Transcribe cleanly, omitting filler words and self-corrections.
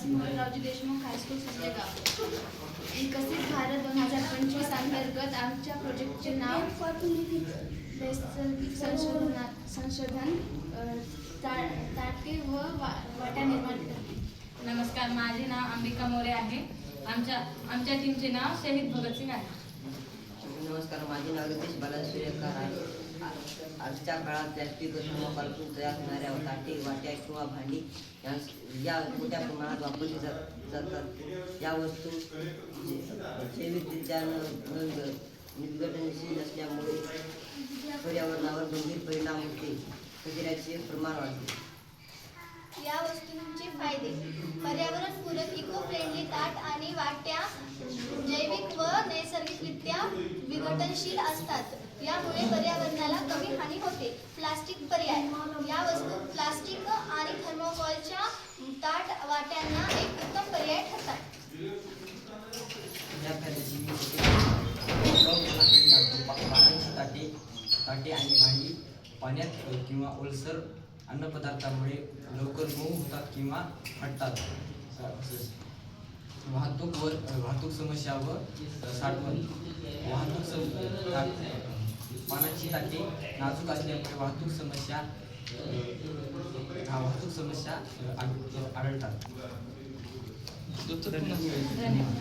निवासी मोहनरावजी देशमुख हायस्कूल सुसलेगाव. विकसित भारत 2025 अंतर्गत आमच्या प्रोजेक्टचे नाव नैसर्गिक संशोधन ताटे व वाटा निर्माण करणे. नमस्कार, माझे नाव अंबिका मोरे आहे. आमच्या टीमचे नाव शहीद भगतसिंग आहे. नमस्कार, माझे नाव रितेश बालाजी सूर्यकार आहे. आजच्या काळात प्लॅस्टिक व थर्मोकॉलपासून तयार होणाऱ्या ताटे, वाट्या किंवा भांडी या मोठ्या प्रमाणात वापरली जातात. या वस्तू जैविकरित्या विघटनशील असल्यामुळे पर्यावरणावर गंभीर परिणाम होते. कचऱ्याचे प्रमाण वाढते. या वस्तूंचे फायदे: पर्यावरणपूरक इको फ्रेंडली ताट आणि वाट्या जैविक व नैसर्गिकरित्या विघटनशील असतात. यामुळे पर्यावरणाला कमी हानी होते. प्लास्टिक पर्याय: या वस्तू प्लास्टिक आणि थर्मोकॉलच्या ताट वाट्यांना एक उत्तम पर्याय ठरतात. ताटे आणि भांडी पाण्यात किंवा ओलसर अन्नपदार्थामुळे लवकर मऊ होतात किंवा फाटतात. वाहतूक समस्या व साठवण. पाण्याची ताटे नाजूक असल्यामुळे वाहतूक समस्या आढळतात. धन्यवाद.